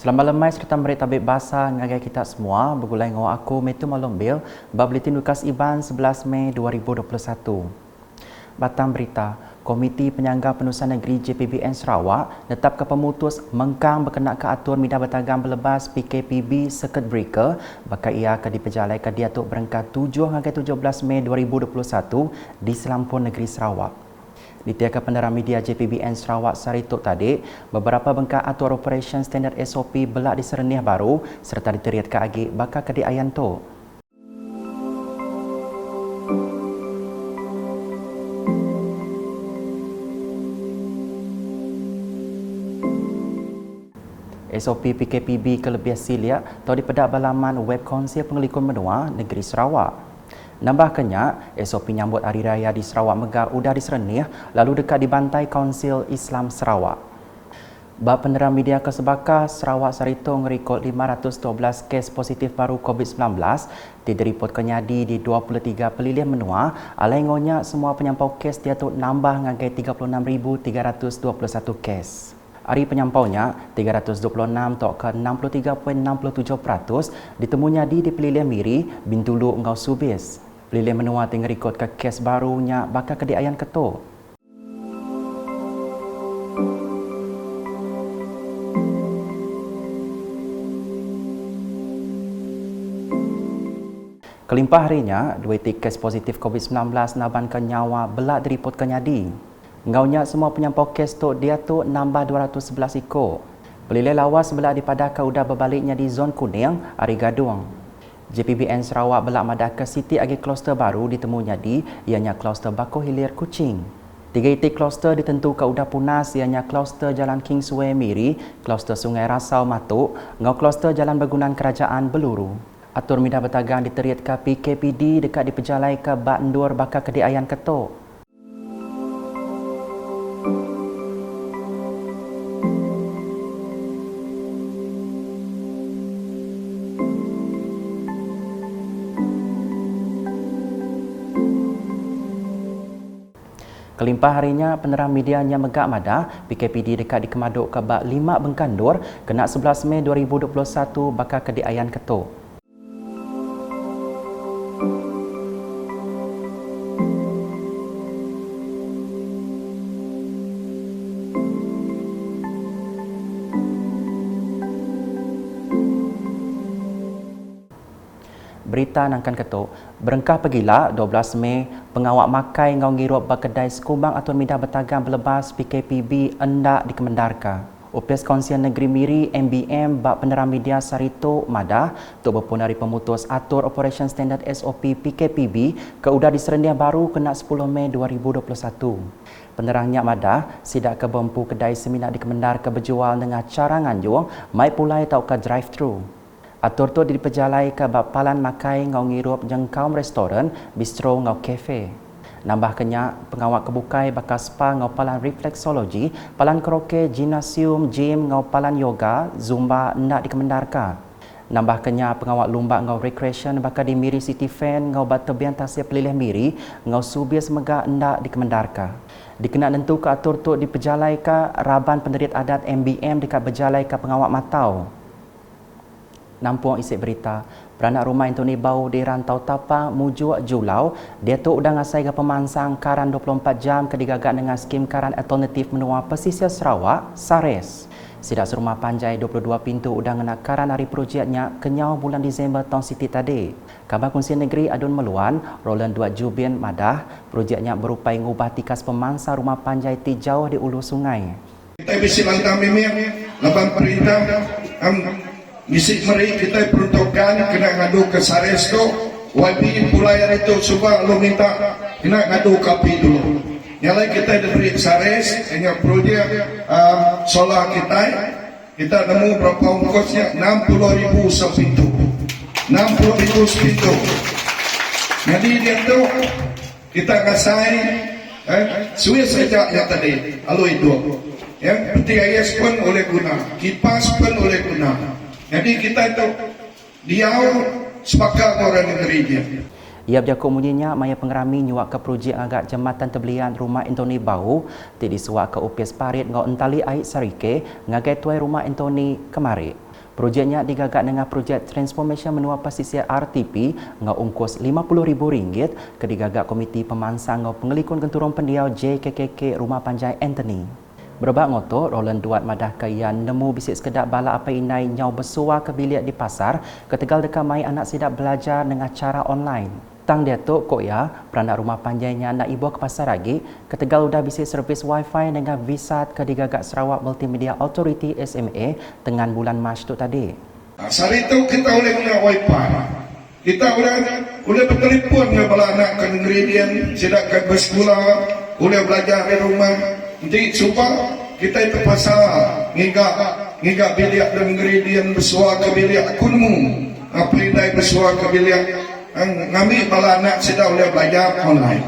Selamat lemai serta merit tabik bahasa ngagai kita semua. Bergulai dengan aku Metu Malombil, Babletin Lukas Iban 11 Mei 2021. Batang berita, Komiti Penyangga Penurusan Negeri JPBN Sarawak netapkan pemutus mengkang berkenaan ke atur minda bertagang berlebas PKPB Circuit Breaker bakal ia akan diperjalaikan di atuk berengkat 7 hingga 17 Mei 2021 di Selampur Negeri Sarawak. Ditiaga penderang media JPBN Sarawak Sarituk tadi, beberapa bengkak atur operation standard SOP belak di Sereniah baru serta diteriatkan agi bakal ke diayan tu. SOP PKPB kelebihan silia atau di pedak balaman web Konsil Pengelikun Menua Negeri Sarawak. Nambahkannya, SOP nyambut Hari Raya di Sarawak Megar udah disernih lalu dekat dibantai Konsil Islam Sarawak. Bab penerang media kesebaka Sarawak Saritung rekod 512 kes positif baru COVID-19 direport kenyadi di 23 pelilihan menua, alainya semua penyampau kes dia tu nambah ngagai 36,321 kes. Hari penyampaunya 326 tok ke 63.67% ditemunya di pelilihan Miri, Bintulu Ngau Subis. Pelilihan menua tinggal rekod ke kes barunya bakal ke diayan ketuk. Kelimpah harinya, dua kes positif COVID-19 naban ke nyawa belak direport kenyadi. Ngaunya semua penyampau kes tu dia tu nambah 211 ekor. Pelilih lawas belak dipadahkan udah berbaliknya di zon kuning, Ari Gadung. JPBN Sarawak belak madah ke Siti agi kluster baru ditemunya di ianya kluster Bako Hilir Kuching. 3 itik kluster ditentukan udah punas ianya kluster Jalan Kingsway Miri, kluster Sungai Rasau Matuk, ngau kluster Jalan Bergunan Kerajaan Beluru. Atur minda bertagang diteriatkan PKPD dekat diperjalai ke Bak Ndur bakal ke diayan ketuk. Kelimpah harinya penerang medianya megak madah PKPD dekat dikemaduk ke bak 5 Bengkandur kena 11 Mei 2021 bakal ke diayan ketuk. Berita nangkan ketuk, berengkah pergila 12 Mei, pengawak makai ngau ngirup berkedai sekumbang atau minda bertagang berlebas PKPB endak dikemendarkan. Upis Konsil Negeri Miri MBM bak penerang media Sarituk madah untuk berpunari pemutus atur Operation Standard SOP PKPB ke udah di Sereniah baru kena 10 Mei 2021. Penerangnya madah sidak ke bempu kedai seminar dikemendar ke berjual dengan cara nganjung, mai pulai tau ke drive-thru. Atur tu diperjalai ke bapalan makai ngau ngirup jengkaum restoran, bistro ngau kafe. Nambah kenyak pengawak kebukai bakal spa ngau palan reflexologi, palan karaoke, gimnasium, gym ngau palan yoga, zumba nak dikemendarkan. Nambah kenyak pengawak lumba ngau recreation bakal di Miri City Fan ngau Batabian Tasir Pelilih Miri ngau Subias Megak nak dikemendarkan. Dikena nentu ke atur tu diperjalai ke Raban Penderit Adat MBM dekat berjalai ke pengawak matau. Nampung isi berita, beranak rumah Anthony Bau di Rantau Tapa, Mujuk Julau, dia tu udah ngasai ke pemansang karan 24 jam ke digagak dengan skim karan alternatif menua pesisir Sarawak, SARES. Sidak serumah panjai 22 pintu udah ngena karan hari projeknya kenyau bulan Disember tahun Siti tadi. Kabar Konsil Negeri Adun Meluan, Roland Duat Jubin madah, projeknya berupaya ngubah tikas pemansang rumah panjai ti jauh di ulu sungai. Kita bisa langkah memang, lapan perintah, misi meri kita peruntukkan kena ngadu ke SARES tu wabi pulayan itu cuba lo minta kena ngadu kapi dulu nyalai kita dari SARES hanya projek solar kita nemu berapa ongkosnya 60,000 sepintu 60,000 sepintu jadi dia tu kita ngasai suai saja yang tadi lalu itu yang PTIS pun oleh guna kipas pun oleh guna. Jadi kita itu diau sepakat orang negeri dia. Ia berjakuk munyinya maya pengerami nyuak ke projek agak jambatan terbelian rumah Anthony Bau ti disuak ke upis parit ngau entali air sarike ngagai tuai rumah Anthony kemari. Projeknya digagak dengan projek Transformation Menua Pesisir RTP ngau ungkus RM50,000 ke digagak Komiti Pemansang ngau Pengelikun Genturong Pendiau JKKK Rumah Panjai Anthony. Berbak ngotot, Roland Duat madah kaya nemu bisik sekedar bala apa inai nyau bersuah ke bilik di pasar ketegal dekat mai anak sidak belajar dengan cara online. Tang dia tu kok ya, peranak rumah panjainya nak ibu ke pasar lagi, ketegal udah bisik servis wifi dengan visa ke digagak Sarawak Multimedia Authority SMA dengan bulan Mac tu tadi. Sari itu kita boleh guna wifi. Kita boleh bertelefon dengan bala anak ke ingredient, sidak ke bersekolah, boleh belajar di rumah. Jadi supaya kita itu pasal ngigak bilik dan ingredient bersuah ke bilik akunmu. Apa indai bersuah ke bilik ngambil bala anak sudah boleh belajar online.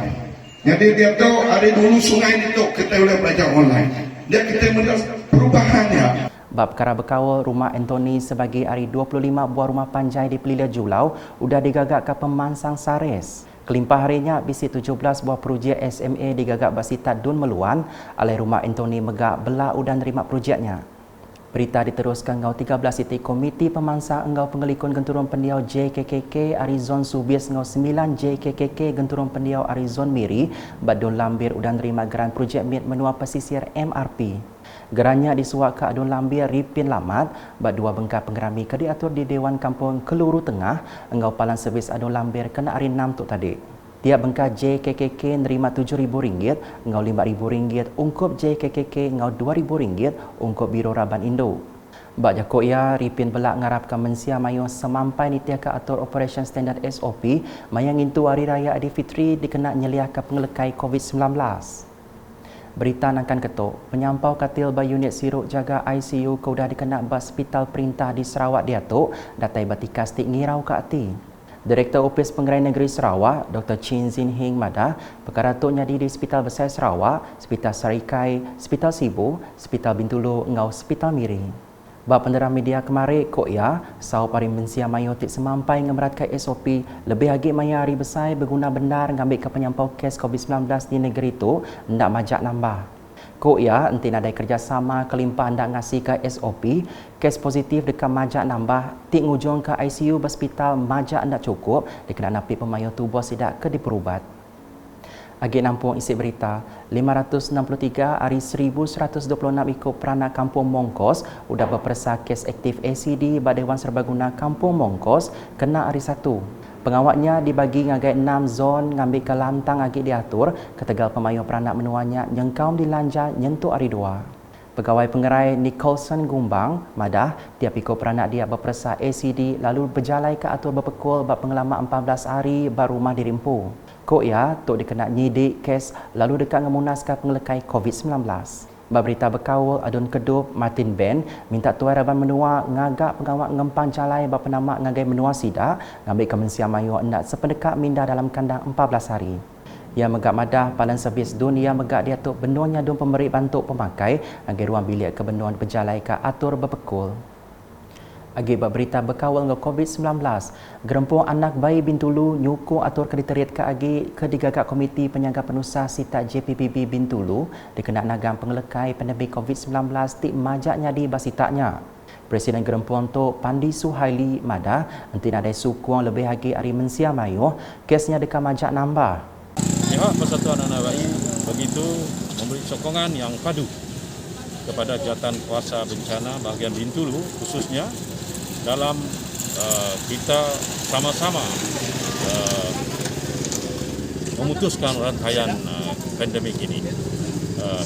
Jadi dia tu ada dulu sungai itu kita boleh belajar online. Dia kita mendapat perubahannya. Bab perkara berkawal rumah Anthony sebagai hari 25 buah rumah panjai di Pelila Julau sudah digagak ke Pemansang Sares. Kelimpah harinya bisi 17 buah projek SMA digagak Basita Dun Meluan, alai rumah Anthony megak bela udah nerima projeknya. Berita diteruskan ngau 13 titik Komiti Pemansang Engau Pengelikun Genturong Pendiau JKKK Arizon Subis ngau 9 JKKK Genturong Pendiau Arizon Miri Badun Lambir udah nerima geran projek MIT Menua Pesisir MRP. Gerannya disuak ke Adun Lambir Ripin Lamat bak dua bengkar pengerami ke diatur di Dewan Kampung Keluru Tengah Engau Palan Servis Adun Lambir kena hari 6 tu tadi. Tiap bengkar JKKK nerima RM7,000, ngau RM5,000, ungkup JKKK ngau RM2,000, ungkup Biro Raban Indo. Bak jakok ia, Ripin belak ngarapkan mensia mayu semampai nitiaka atur Operation Standard SOP, mayang intu Hari Raya Aidilfitri dikena nyeliah ke pengelekai COVID-19. Berita nangkan ketuk, penyampau katil ba unit siruk jaga ICU kau dah dikena bas hospital perintah di Sarawak diatuk, datai batikas tik ngirau ke hati. Direktur Opis Pengerai Negeri Sarawak, Dr. Chin Zin Hing madah, perkara tu nyadi di Hospital Besar Sarawak, Hospital Sarikai, Hospital Sibu, Hospital Bintulu, ngau Hospital Miri. Bab penderang media kemarin, kok ya, sau pari mensia mayotik semampai ngemeratkan SOP, lebih lagi maya hari besar berguna benar ngambil ke penyampau kes COVID-19 di negeri itu, ndak majak nambah. Kok ya, enti nadai kerjasama kelimpah anda ngasih ke SOP, kes positif dekat majak nambah, tik ngujung ke ICU hospital majak anda cukup, dikena napi pemayu tubuh sidak ke diperubat. Agi nampung isi berita, 563 hari 1126 ikut peranak Kampung Mongkos, udah berpersa kes aktif ACD pada Dewan Serbaguna Kampung Mongkos, kena hari 1. Pengawaknya dibagi ngagai 6 zon ngambil ke lantang agi diatur ketegal pemayu peranak menuanya nyengkaum dilanja nyentuh hari 2. Pegawai pengerai Nicholson Gumbang, madah tiap ikut peranak dia berpersa ACD lalu berjalai ke atur berpekul bab pengalaman 14 hari baru rumah dirimpu. Kok ya, tok dikena nyidik kes lalu dekat ngemunaskan pengelekai COVID-19. Berita berkawal Adun Kedup Martin Ben minta Tuan Raban Menua ngagak pengawak ngempang calai bapa nama ngagai menua sidak ngambil kemensia mayu nak sependekat minda dalam kandang 14 hari. Ia megak madah palan servis dunia megak dia tu benuanya dun pemberi bantuk pemakai ngagai ruang bilik ke benuan berjalai ke atur berpekul. Akibat berita berkawal dengan COVID-19, gerempung anak bayi Bintulu nyukuh atur kriteria ke agi ke digagak Komiti Penyaga Penusah Sita JPPB Bintulu dikena nagam pengelekai pandemik COVID-19 tik majaknya di basitaknya. Presiden gerempung tu Pandi Suhaili madah nanti nadai sukuang lebih lagi hari mensia mayu kesnya dekat majak nambah. Pihak Persatuan Anak Bayi begitu memberi sokongan yang padu kepada Jawatan Kuasa Bencana bahagian Bintulu khususnya dalam kita sama-sama memutuskan rantaian pandemik ini.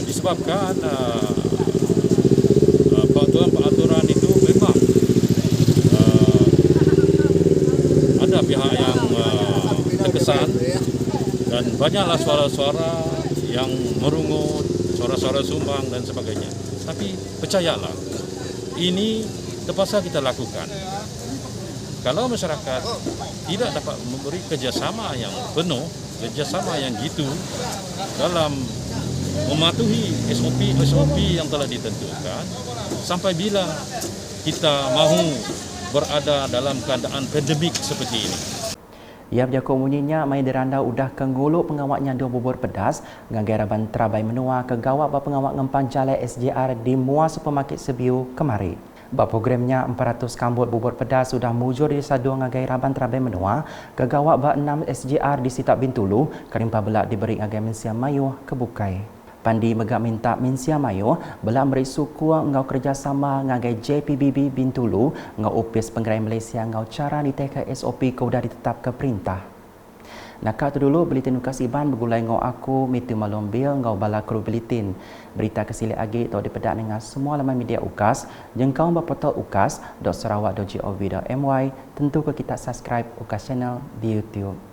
Disebabkan peraturan itu memang ada pihak yang terkesan dan banyaklah suara-suara yang merungut, suara-suara sumbang dan sebagainya. Tapi percayalah, ini terpaksa kita lakukan. Kalau masyarakat tidak dapat memberi kerjasama yang penuh, kerjasama yang gitu dalam mematuhi SOP yang telah ditentukan, sampai bila kita mahu berada dalam keadaan pandemik seperti ini. Ia berjaku munyinya mai diranda udah kengguluk pengawaknya dua bubur pedas ngagai Raban Terabai Menua ke gawat pengawak ngempang jalai SJR di Mua Supermarket Sebiu kemari. Bak programnya 400 kambut bubur pedas sudah mujur di sadu ngagai Raban Terabai Menua, kegawak bak 6 SGR di Sitak Bintulu, kerimpa belak diberi ngagai Mensia Mayu kebukai. Pandi megak minta Mensia Mayu belak beri suku ngau kerjasama ngagai JPBB Bintulu ngau upis penggerai Malaysia ngau cara diteka SOP kau dah ditetap ke perintah. Nakak tu dulu Buletin Ukas Iban bergulai ngau aku Mitu Malombil ngau bala kru Buletin. Berita kesilik agi atau dipedak dengan semua laman media Ukas, jengkau berportal ukas.sarawak.gov.my, tentu ke kita subscribe Ukas Channel di YouTube.